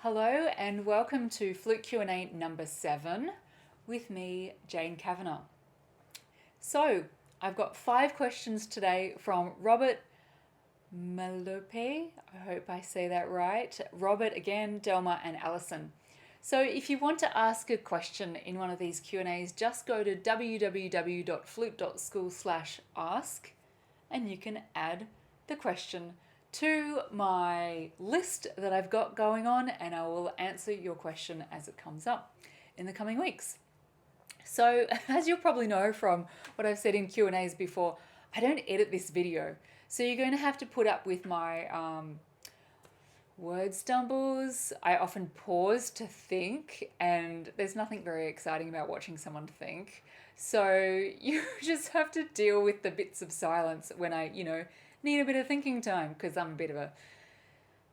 Hello and welcome to Flute Q&A number 7 with me, Jane Kavanagh. So, I've got 5 questions today from Robert Malope. I hope I say that right. Robert again, Delma and Alison. So if you want to ask a question in one of these Q&As, just go to www.flute.school/ask and you can add the question to my list that I've got going on, and I will answer your question as it comes up in the coming weeks. So as you'll probably know from what I've said in Q&As before, I don't edit this video. So you're going to have to put up with my word stumbles. I often pause to think, and there's nothing very exciting about watching someone think. So you just have to deal with the bits of silence when I, need a bit of thinking time, because I'm a bit of a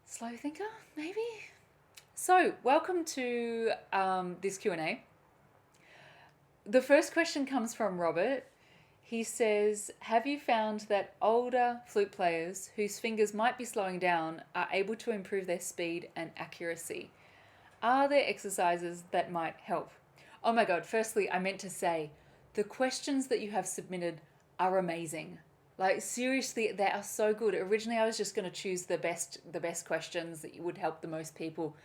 slow thinker, maybe? So, welcome to this Q&A. The first question comes from Robert. He says, have you found that older flute players whose fingers might be slowing down are able to improve their speed and accuracy? Are there exercises that might help? Oh my God, firstly, I meant to say, the questions that you have submitted are amazing. Like, seriously, they are so good. Originally, I was just going to choose the best questions that would help the most people.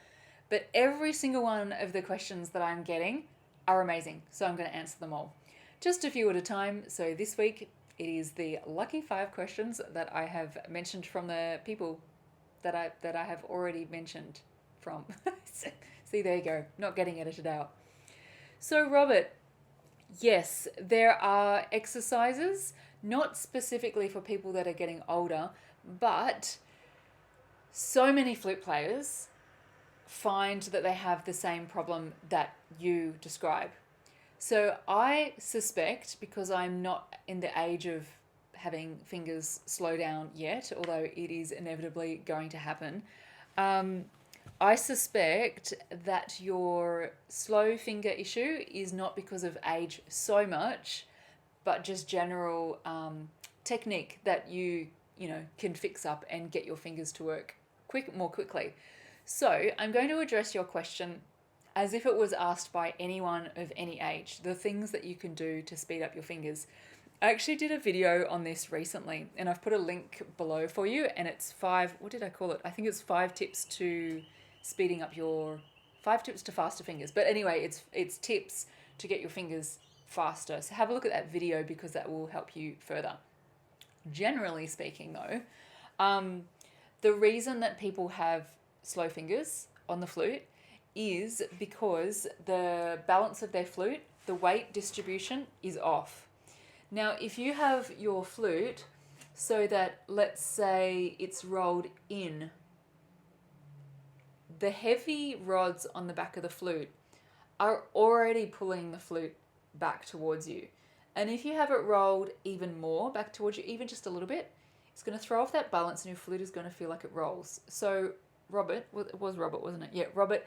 But every single one of the questions that I'm getting are amazing. So I'm going to answer them all. Just a few at a time. So this week, it is the lucky 5 questions that I have mentioned from the people that I have already mentioned from. See, there you go. Not getting edited out. So, Robert, yes, there are exercises, not specifically for people that are getting older, but so many flute players find that they have the same problem that you describe. So I suspect, because I'm not in the age of having fingers slow down yet, although it is inevitably going to happen, I suspect that your slow finger issue is not because of age so much, but just general technique that you can fix up and get your fingers to work more quickly. So I'm going to address your question as if it was asked by anyone of any age, the things that you can do to speed up your fingers. I actually did a video on this recently, and I've put a link below for you, and it's 5, what did I call it? I think it's 5 tips to speeding up 5 tips to faster fingers. But anyway, it's tips to get your fingers faster. So have a look at that video, because that will help you further. Generally speaking though, the reason that people have slow fingers on the flute is because the balance of their flute, the weight distribution is off. Now, if you have your flute so that, let's say, it's rolled in, the heavy rods on the back of the flute are already pulling the flute back towards you. And if you have it rolled even more back towards you, even just a little bit, it's going to throw off that balance and your flute is going to feel like it rolls. So Robert, it was Robert, wasn't it? Yeah, Robert,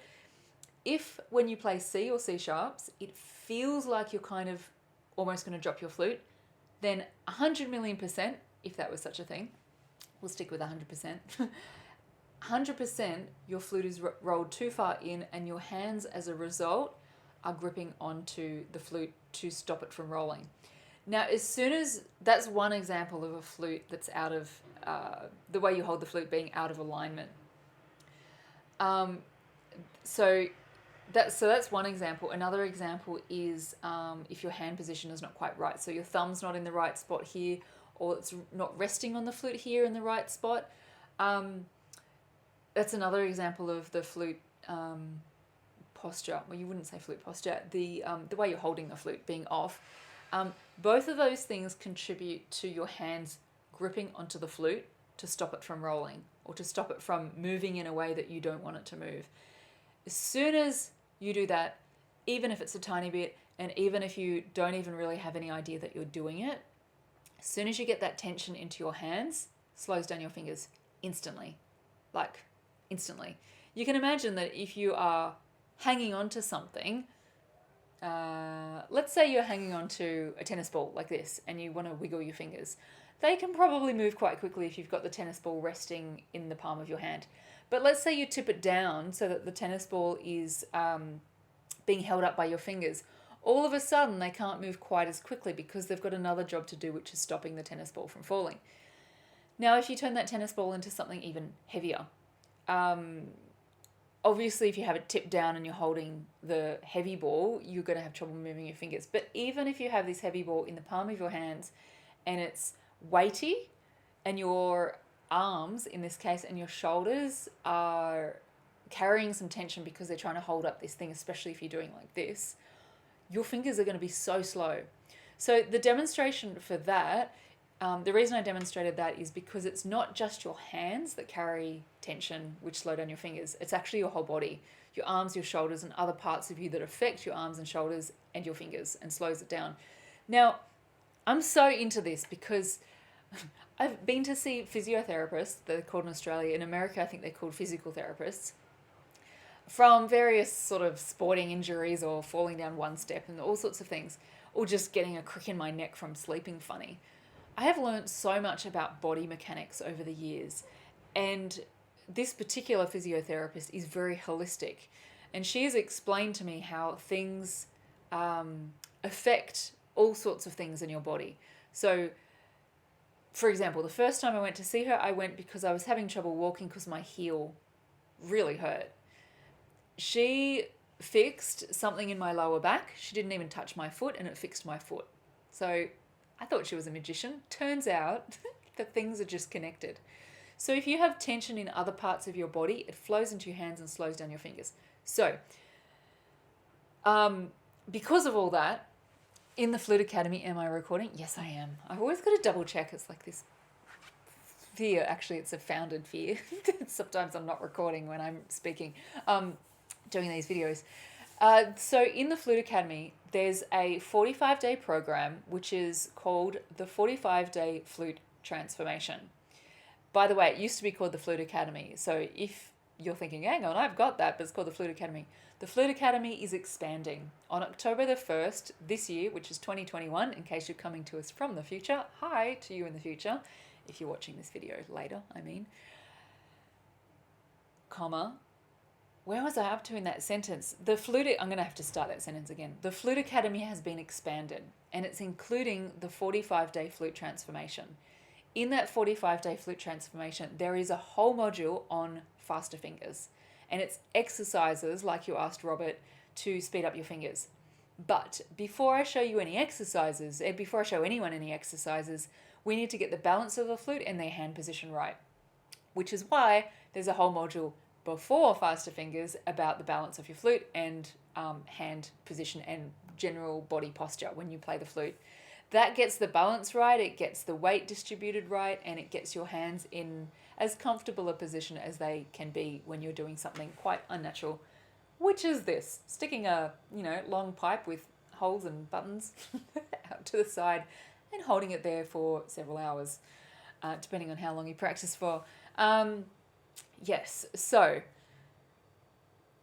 if when you play C or C sharps, it feels like you're kind of almost going to drop your flute, then 100 million %, if that was such a thing, we'll stick with 100%, 100% your flute is rolled too far in, and your hands as a result are gripping onto the flute to stop it from rolling. Now, as soon as, that's one example of a flute that's out of, the way you hold the flute being out of alignment. So that's one example. Another example is if your hand position is not quite right. So your thumb's not in the right spot here, or it's not resting on the flute here in the right spot. That's another example of the flute posture. Well, you wouldn't say flute posture. The way you're holding the flute being off. Both of those things contribute to your hands gripping onto the flute to stop it from rolling, or to stop it from moving in a way that you don't want it to move. As soon as you do that, even if it's a tiny bit, and even if you don't even really have any idea that you're doing it, as soon as you get that tension into your hands, slows down your fingers instantly. Like, instantly. You can imagine that if you are hanging on to something, let's say you're hanging on to a tennis ball like this, and you want to wiggle your fingers. They can probably move quite quickly if you've got the tennis ball resting in the palm of your hand. But let's say you tip it down so that the tennis ball is being held up by your fingers. All of a sudden, they can't move quite as quickly because they've got another job to do, which is stopping the tennis ball from falling. Now, if you turn that tennis ball into something even heavier, obviously, if you have it tipped down and you're holding the heavy ball, you're going to have trouble moving your fingers. But even if you have this heavy ball in the palm of your hands and it's weighty, and your arms, in this case, and your shoulders are carrying some tension because they're trying to hold up this thing, especially if you're doing like this, your fingers are going to be so slow. So the demonstration for that, the reason I demonstrated that is because it's not just your hands that carry tension which slow down your fingers. It's actually your whole body, your arms, your shoulders, and other parts of you that affect your arms and shoulders and your fingers and slows it down. Now, I'm so into this because I've been to see physiotherapists, they're called in Australia. In America, I think they're called physical therapists, from various sort of sporting injuries or falling down one step and all sorts of things, or just getting a crick in my neck from sleeping funny. I have learned so much about body mechanics over the years, and this particular physiotherapist is very holistic, and she has explained to me how things affect all sorts of things in your body. So, for example, the first time I went to see her, I went because I was having trouble walking because my heel really hurt. She fixed something in my lower back. She didn't even touch my foot, and it fixed my foot. So I thought she was a magician. Turns out that things are just connected. So if you have tension in other parts of your body, it flows into your hands and slows down your fingers. So because of all that, in the Flute Academy, am I recording? Yes, I am. I've always got to double check. It's like this fear. Actually, it's a founded fear. Sometimes I'm not recording when I'm speaking, doing these videos. So in the Flute Academy, there's a 45-day program, which is called the 45-day Flute Transformation. By the way, it used to be called the Flute Academy. So if you're thinking, hang on, I've got that, but it's called the Flute Academy. The Flute Academy is expanding. On October the 1st this year, which is 2021, in case you're coming to us from the future, hi to you in the future, if you're watching this video later, where was I up to in that sentence? I'm going to have to start that sentence again. The Flute Academy has been expanded, and it's including the 45-day Flute Transformation. In that 45-day Flute Transformation, there is a whole module on faster fingers. And it's exercises, like you asked Robert, to speed up your fingers. But before I show you any exercises, and before I show anyone any exercises, we need to get the balance of the flute and their hand position right. Which is why there's a whole module before faster fingers about the balance of your flute and hand position and general body posture when you play the flute. That gets the balance right, it gets the weight distributed right, and it gets your hands in as comfortable a position as they can be when you're doing something quite unnatural, which is this, sticking a long pipe with holes and buttons out to the side and holding it there for several hours, depending on how long you practice for. Yes, so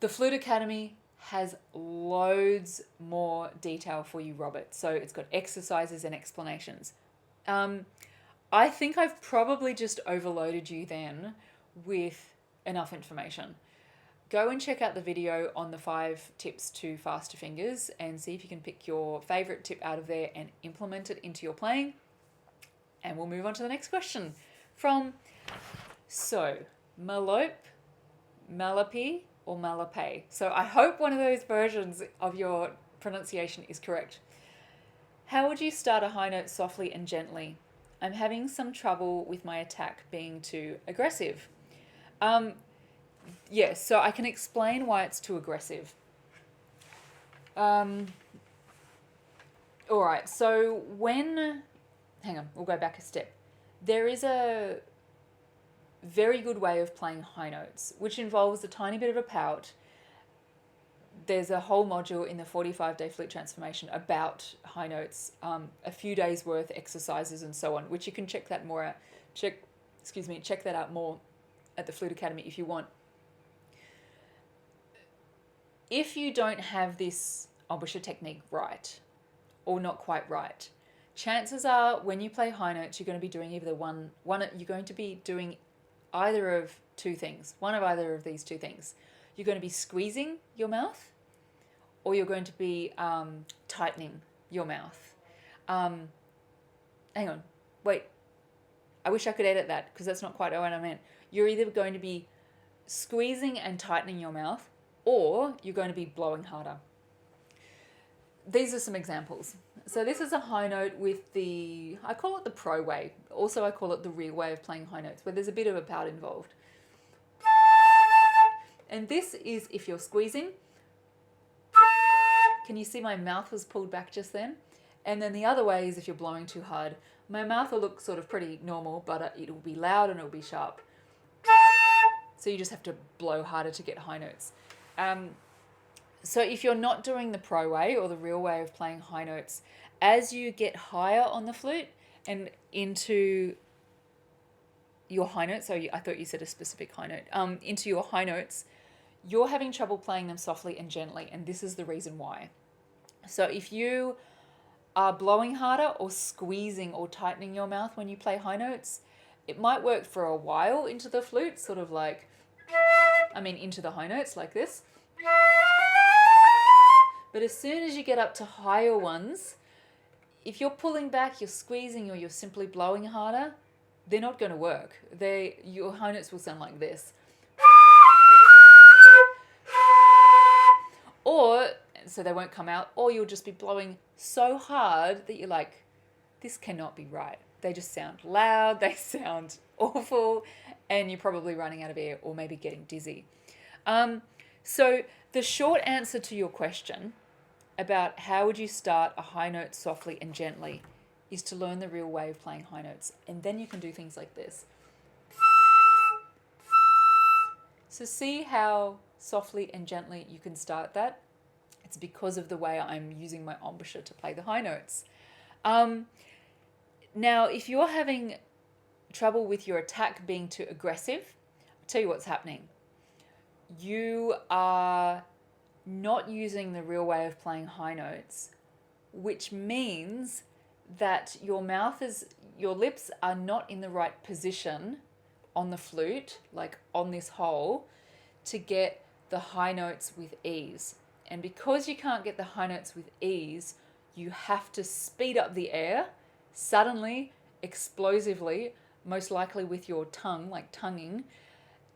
the Flute Academy has loads more detail for you, Robert. So it's got exercises and explanations. I think I've probably just overloaded you then with enough information. Go and check out the video on the 5 tips to faster fingers and see if you can pick your favorite tip out of there and implement it into your playing. And we'll move on to the next question from Malope, Malope, or Malope. So I hope one of those versions of your pronunciation is correct. How would you start a high note softly and gently? I'm having some trouble with my attack being too aggressive. Yes, so I can explain why it's too aggressive. All right, so hang on, we'll go back a step. There is a very good way of playing high notes, which involves a tiny bit of a pout. There's a whole module in the 45-day Flute Transformation about high notes, a few days worth exercises and so on, which you can check that out. Check that out more at the Flute Academy if you want. If you don't have this embouchure technique right, or not quite right, chances are when you play high notes, you're going to be doing either you're going to be doing either of two things, one of either of these two things. You're going to be squeezing your mouth, or you're going to be tightening your mouth. Hang on, wait. I wish I could edit that because that's not quite what I meant. You're either going to be squeezing and tightening your mouth, or you're going to be blowing harder. These are some examples. So this is a high note with I call it the pro way. Also, I call it the real way of playing high notes, where there's a bit of a pout involved. And this is if you're squeezing. Can you see my mouth was pulled back just then? And then the other way is if you're blowing too hard. My mouth will look sort of pretty normal, but it will be loud and it will be sharp. So you just have to blow harder to get high notes. So if you're not doing the pro way or the real way of playing high notes, as you get higher on the flute and into your high notes, so I thought you said a specific high note, into your high notes, you're having trouble playing them softly and gently, and this is the reason why. So if you are blowing harder or squeezing or tightening your mouth when you play high notes, it might work for a while into the flute, sort of like, into the high notes like this. But as soon as you get up to higher ones, if you're pulling back, you're squeezing, or you're simply blowing harder, they're not going to work. Your high notes will sound like this. Or, so they won't come out, or you'll just be blowing so hard that you're like, this cannot be right. They just sound loud, they sound awful, and you're probably running out of air or maybe getting dizzy. So the short answer to your question about how would you start a high note softly and gently is to learn the real way of playing high notes. And then you can do things like this. So see how softly and gently you can start that? It's because of the way I'm using my embouchure to play the high notes. Now, if you're having trouble with your attack being too aggressive, I'll tell you what's happening. You are not using the real way of playing high notes, which means that your lips are not in the right position on the flute, like on this hole, to get the high notes with ease. And because you can't get the high notes with ease, you have to speed up the air suddenly, explosively, most likely with your tongue, like tonguing,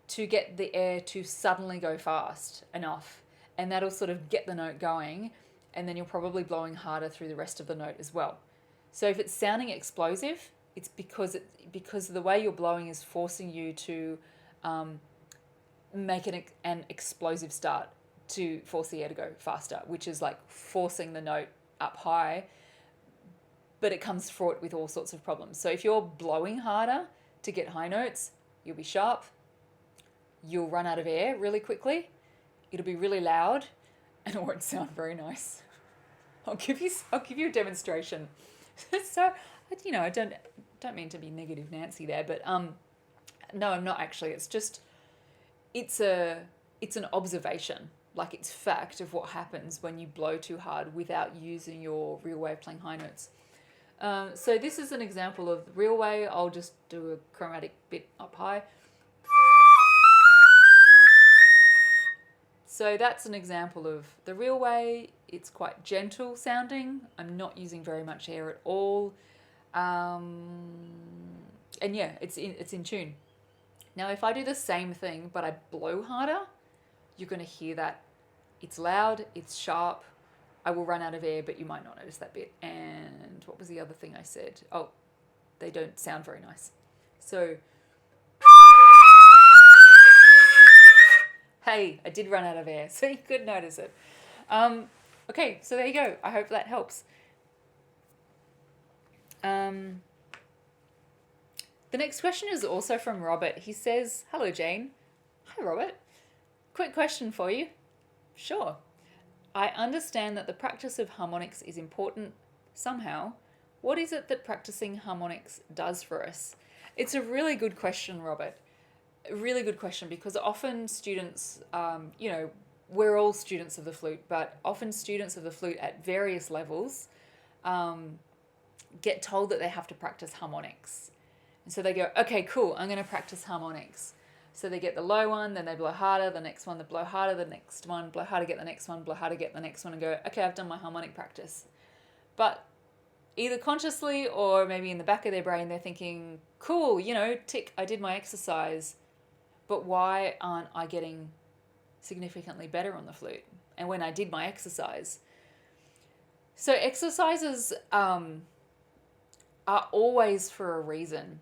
to get the air to suddenly go fast enough. And that'll sort of get the note going, and then you're probably blowing harder through the rest of the note as well. So if it's sounding explosive, it's because the way you're blowing is forcing you to make an explosive start to force the air to go faster, which is like forcing the note up high, but it comes fraught with all sorts of problems. So if you're blowing harder to get high notes, you'll be sharp, you'll run out of air really quickly, it'll be really loud, and it won't sound very nice. I'll give you a demonstration. So, I don't mean to be negative Nancy there, but no, I'm not actually. It's just, it's an observation, like it's fact of what happens when you blow too hard without using your real way of playing high notes. So this is an example of the real way. I'll just do a chromatic bit up high. So that's an example of the real way. It's quite gentle sounding. I'm not using very much air at all. And yeah, it's in tune. Now, if I do the same thing, but I blow harder, you're going to hear that it's loud, it's sharp. I will run out of air, but you might not notice that bit. And what was the other thing I said? Oh, they don't sound very nice. So, hey, I did run out of air, so you could notice it. Okay, so there you go. I hope that helps. The next question is also from Robert. He says, "Hello, Jane." Hi, Robert. Quick question for you. Sure. I understand that the practice of harmonics is important somehow. What is it that practicing harmonics does for us? It's a really good question, Robert. A really good question, because often students, we're all students of the flute, but often students of the flute at various levels get told that they have to practice harmonics. And so they go, okay, cool, I'm going to practice harmonics. So they get the low one, then they blow harder, the next one they blow harder, the next one, blow harder, get the next one, blow harder, get the next one, and go, okay, I've done my harmonic practice. But either consciously or maybe in the back of their brain, they're thinking, cool, tick, I did my exercise, but why aren't I getting significantly better on the flute? And when I did my exercise. So exercises are always for a reason.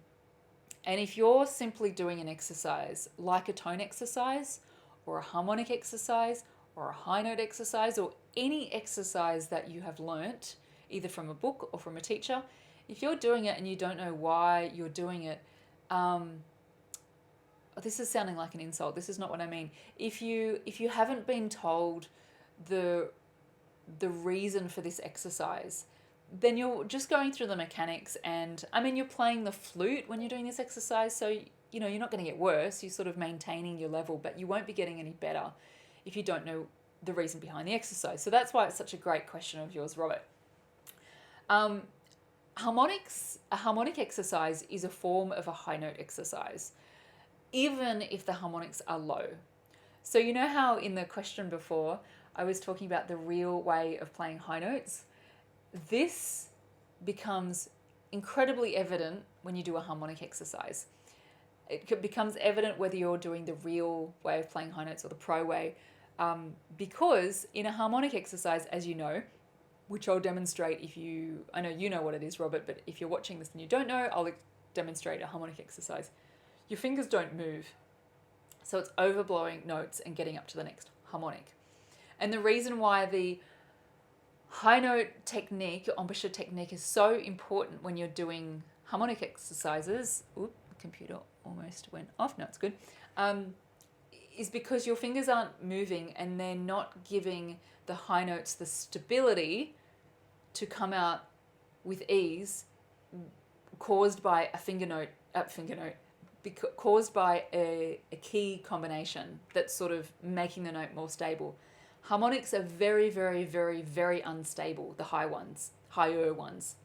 And if you're simply doing an exercise like a tone exercise or a harmonic exercise or a high note exercise or any exercise that you have learnt, either from a book or from a teacher, if you're doing it and you don't know why you're doing it, this is sounding like an insult. This is not what I mean. If you haven't been told the reason for this exercise, then you're just going through the mechanics, and you're playing the flute when you're doing this exercise, so you're not going to get worse. You're sort of maintaining your level, but you won't be getting any better if you don't know the reason behind the exercise. So that's why it's such a great question of yours, Robert. Harmonics, a harmonic exercise is a form of a high note exercise, even if the harmonics are low. So you know how in the question before I was talking about the real way of playing high notes? This becomes incredibly evident when you do a harmonic exercise. It becomes evident whether you're doing the real way of playing high notes or the pro way, because in a harmonic exercise, as you know, which I'll demonstrate I know you know what it is, Robert, but if you're watching this and you don't know, I'll demonstrate a harmonic exercise. Your fingers don't move. So it's overblowing notes and getting up to the next harmonic. And the reason why the high note technique, your embouchure technique, is so important when you're doing harmonic exercises, the computer almost went off, no, it's good, is because your fingers aren't moving and they're not giving the high notes the stability to come out with ease, caused by caused by a key combination that's sort of making the note more stable. Harmonics are very, very, very, very unstable, the higher ones.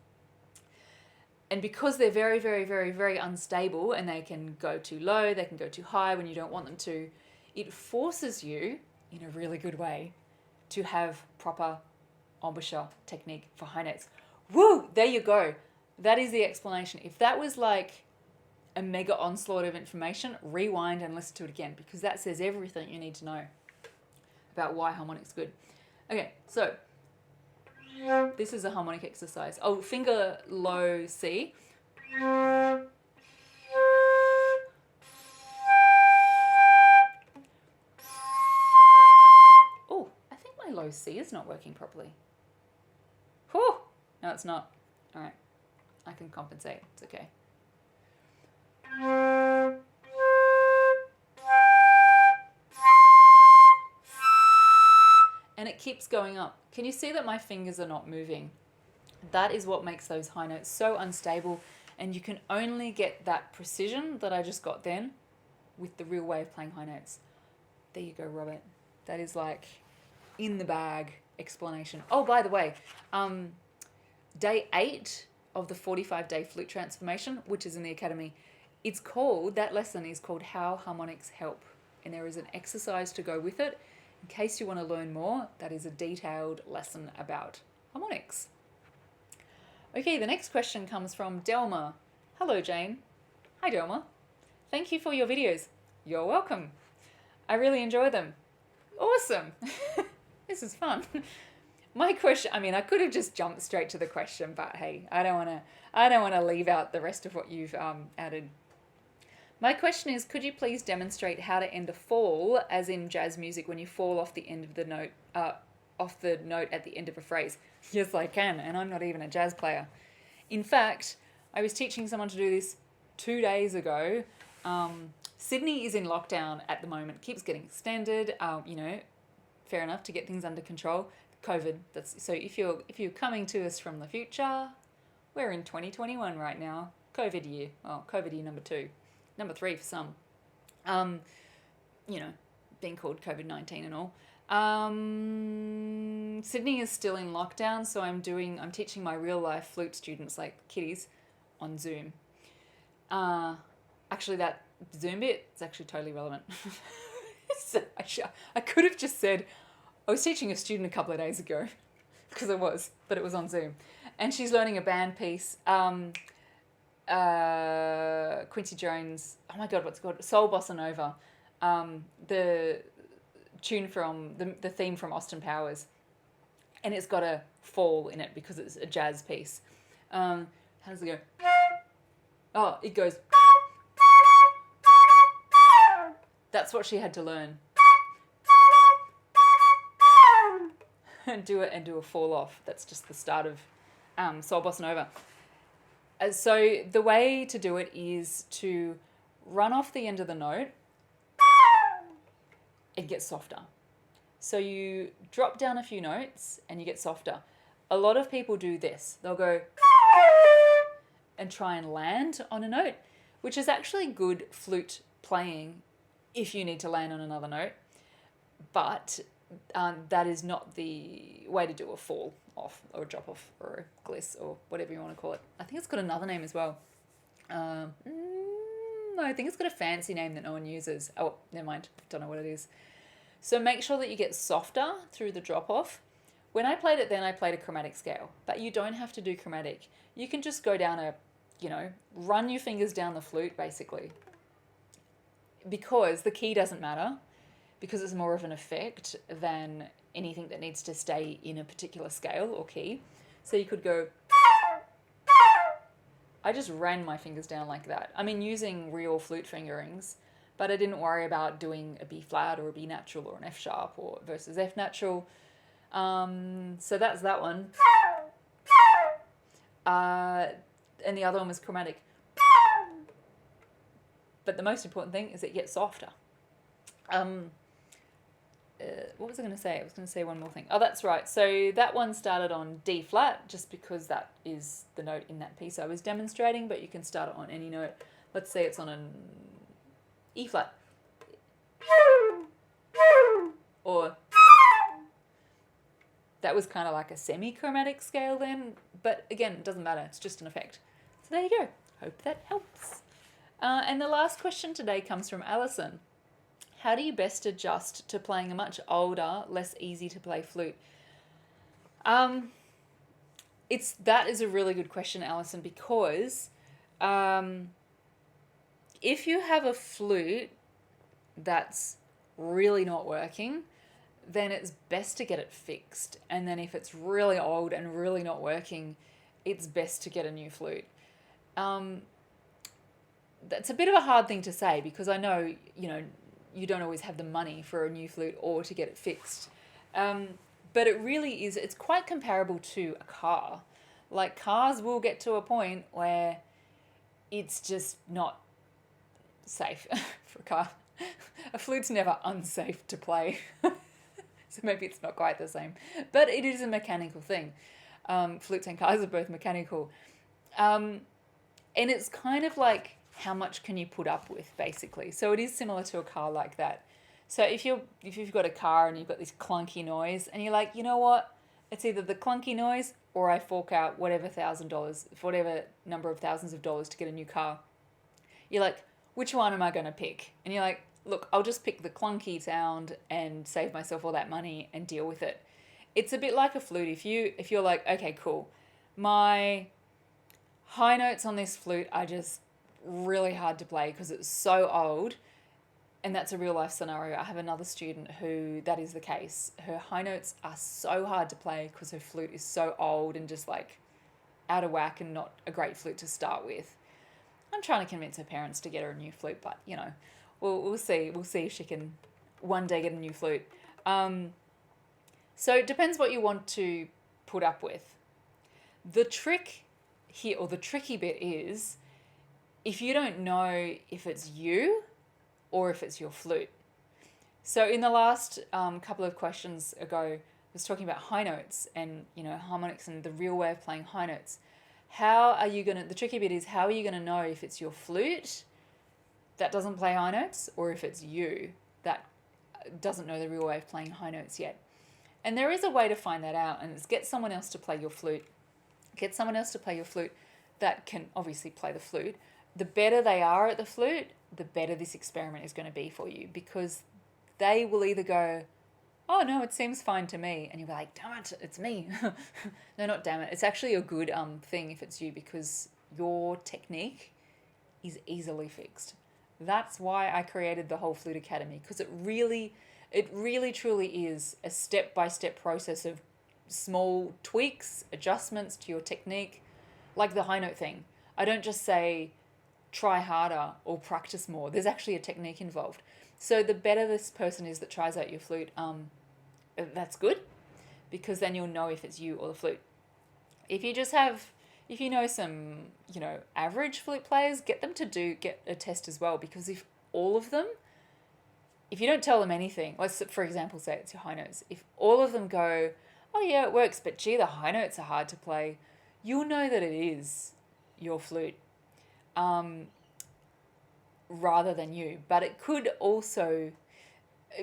And because they're very, very, very, very unstable and they can go too low, they can go too high when you don't want them to, it forces you, in a really good way, to have proper embouchure technique for high notes. Woo! There you go. That is the explanation. If that was like a mega onslaught of information, rewind and listen to it again, because that says everything you need to know about why harmonic's good. Okay, so this is a harmonic exercise. Oh, finger low C. Oh, I think my low C is not working properly. Whew! No, it's not. All right, I can compensate. It's okay. And it keeps going up. Can you see that my fingers are not moving? That is what makes those high notes so unstable, and you can only get that precision that I just got then with the real way of playing high notes. There you go, Robert. That is like in the bag explanation. Oh, by the way, day 8 of the 45-day flute transformation, which is in the Academy, that lesson is called How Harmonics Help. And there is an exercise to go with it. In case you want to learn more, that is a detailed lesson about harmonics. Okay, the next question comes from Delma. Hello, Jane. Hi, Delma. Thank you for your videos. You're welcome. I really enjoy them. Awesome. This is fun. My question, I could have just jumped straight to the question, but hey, I don't want to leave out the rest of what you've added. My question is, could you please demonstrate how to end a fall, as in jazz music, when you fall off the end of the note, at the end of a phrase? Yes, I can, and I'm not even a jazz player. In fact, I was teaching someone to do this 2 days ago. Sydney is in lockdown at the moment, keeps getting extended. Fair enough, to get things under control. COVID. So if you're coming to us from the future, we're in 2021 right now. COVID year. Well, COVID year number 2. Number 3 for some. Being called COVID-19 and all. Sydney is still in lockdown, so I'm teaching my real life flute students, like kiddies, on Zoom. Actually, that Zoom bit is actually totally relevant. So I could have just said, I was teaching a student a couple of days ago, because but it was on Zoom. And she's learning a band piece. Quincy Jones, oh my God, what's it called? Soul Bossa Nova. The tune from, the theme from Austin Powers. And it's got a fall in it because it's a jazz piece. How does it go? Oh, it goes. That's what she had to learn. And do a fall off. That's just the start of Soul Bossa Nova. So the way to do it is to run off the end of the note and get softer. So you drop down a few notes and you get softer. A lot of people do this. They'll go and try and land on a note, which is actually good flute playing if you need to land on another note. But that is not the way to do a fall off or a drop off or a gliss or whatever you want to call it. I think it's got another name as well. No, I think it's got a fancy name that no one uses. Oh, never mind. Don't know what it is. So make sure that you get softer through the drop off. When I played it then, I played a chromatic scale. But you don't have to do chromatic. You can just go down run your fingers down the flute basically. Because the key doesn't matter. Because it's more of an effect than anything that needs to stay in a particular scale or key. So you could go... I just ran my fingers down like that. I mean, using real flute fingerings, but I didn't worry about doing a B flat or a B natural or an F sharp or versus F natural. So that's that one. And the other one was chromatic. But the most important thing is it gets softer. What was I going to say? I was going to say one more thing. Oh, that's right. So that one started on D flat just because that is the note in that piece I was demonstrating, but you can start it on any note. Let's say it's on an E flat. Or that was kind of like a semi-chromatic scale then, but again, it doesn't matter. It's just an effect. So there you go. Hope that helps. And the last question today comes from Alison. How do you best adjust to playing a much older, less easy to play flute? That is a really good question, Alison, because if you have a flute that's really not working, then it's best to get it fixed. And then if it's really old and really not working, it's best to get a new flute. That's a bit of a hard thing to say because I know, you don't always have the money for a new flute or to get it fixed. But it really is, it's quite comparable to a car. Like cars will get to a point where it's just not safe for a car. A flute's never unsafe to play. So maybe it's not quite the same. But it is a mechanical thing. Flutes and cars are both mechanical. And it's kind of like, how much can you put up with, basically? So it is similar to a car like that. So if you've got a car and you've got this clunky noise and you're like, you know what? It's either the clunky noise or I fork out whatever number of thousands of dollars to get a new car. You're like, which one am I going to pick? And you're like, look, I'll just pick the clunky sound and save myself all that money and deal with it. It's a bit like a flute. If you're like, okay, cool. My high notes on this flute are just really hard to play because it's so old, and that's a real life scenario. I have another student who that is the case. Her high notes are so hard to play because her flute is so old and just like out of whack and not a great flute to start with. I'm trying to convince her parents to get her a new flute, but we'll see if she can one day get a new flute. So it depends what you want to put up with. The trick here, or the tricky bit is, if you don't know if it's you or if it's your flute. So in the last couple of questions ago, I was talking about high notes and, harmonics and the real way of playing high notes. The tricky bit is, how are you going to know if it's your flute that doesn't play high notes or if it's you that doesn't know the real way of playing high notes yet? And there is a way to find that out, and it's get someone else to play your flute. Get someone else to play your flute that can obviously play the flute, the better they are at the flute, the better this experiment is going to be for you, because they will either go, oh no, it seems fine to me, and you'll be like, damn it, it's me. No, not damn it. It's actually a good thing if it's you, because your technique is easily fixed. That's why I created the whole Flute Academy, because it really truly is a step-by-step process of small tweaks, adjustments to your technique, like the high note thing. I don't just say try harder or practice more. There's actually a technique involved. So the better this person is that tries out your flute, that's good, because then you'll know if it's you or the flute. If you know some, average flute players, get them to get a test as well, because if you don't tell them anything, let's for example say it's your high notes, if all of them go, oh yeah, it works, but gee, the high notes are hard to play, you'll know that it is your flute, rather than you. But it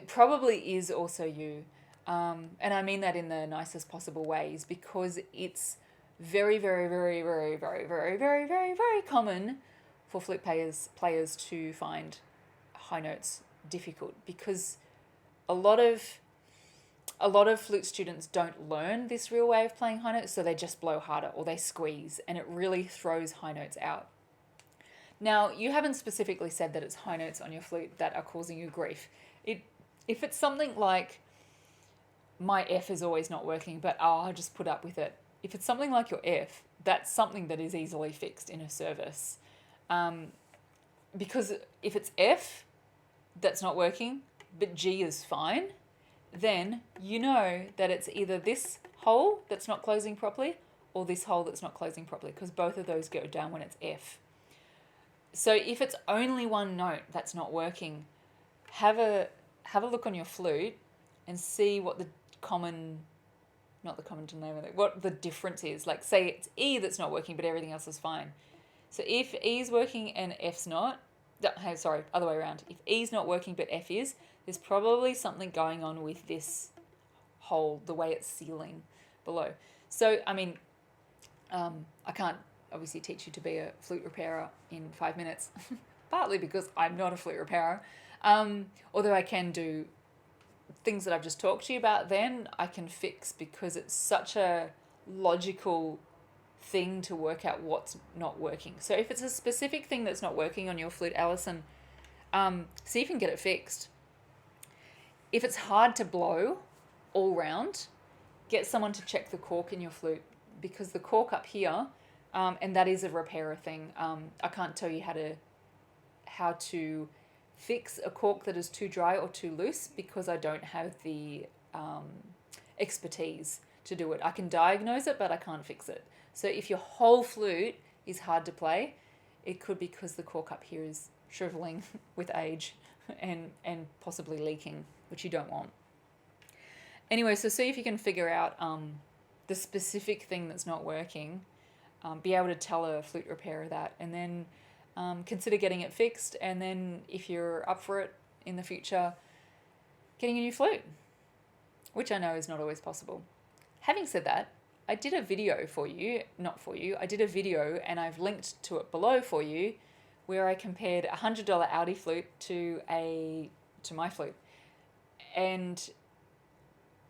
probably is also you. And I mean that in the nicest possible ways, because it's very, very, very, very, very, very, very, very, very common for flute players to find high notes difficult, because a lot of flute students don't learn this real way of playing high notes, so they just blow harder or they squeeze, and it really throws high notes out. Now, you haven't specifically said that it's high notes on your flute that are causing you grief. If it's something like, my F is always not working, but I'll just put up with it. If it's something like your F, that's something that is easily fixed in a service. Because if it's F that's not working, but G is fine, then you know that it's either this hole that's not closing properly or this hole that's not closing properly, because both of those go down when it's F. So if it's only one note that's not working, have a look on your flute and see what the what the difference is. Like, say it's E that's not working, but everything else is fine. So if E's working and F's not, other way around. If E's not working but F is, there's probably something going on with this hole, the way it's sealing below. So, I mean, I can't obviously teach you to be a flute repairer in 5 minutes, partly because I'm not a flute repairer. Although I can do things that I've just talked to you about, then I can fix, because it's such a logical thing to work out what's not working. So if it's a specific thing that's not working on your flute, Alison, see if you can get it fixed. If it's hard to blow all round, get someone to check the cork in your flute, because the cork up here, and that is a repairer thing. I can't tell you how to fix a cork that is too dry or too loose, because I don't have the expertise to do it. I can diagnose it, but I can't fix it. So if your whole flute is hard to play, it could be because the cork up here is shriveling with age and possibly leaking, which you don't want. Anyway, so see if you can figure out the specific thing that's not working, be able to tell a flute repairer that, and then consider getting it fixed, and then if you're up for it in the future, getting a new flute, which I know is not always possible. Having said that, I did a video I did a video, and I've linked to it below for you, where I compared a $100 Audi flute to my flute, and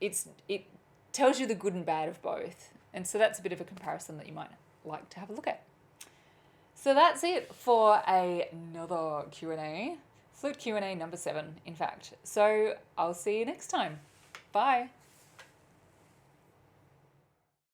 it tells you the good and bad of both, and so that's a bit of a comparison that you might like to have a look at. So that's it for another Q&A, Flute Q&A number 7, in fact. So I'll see you next time. Bye.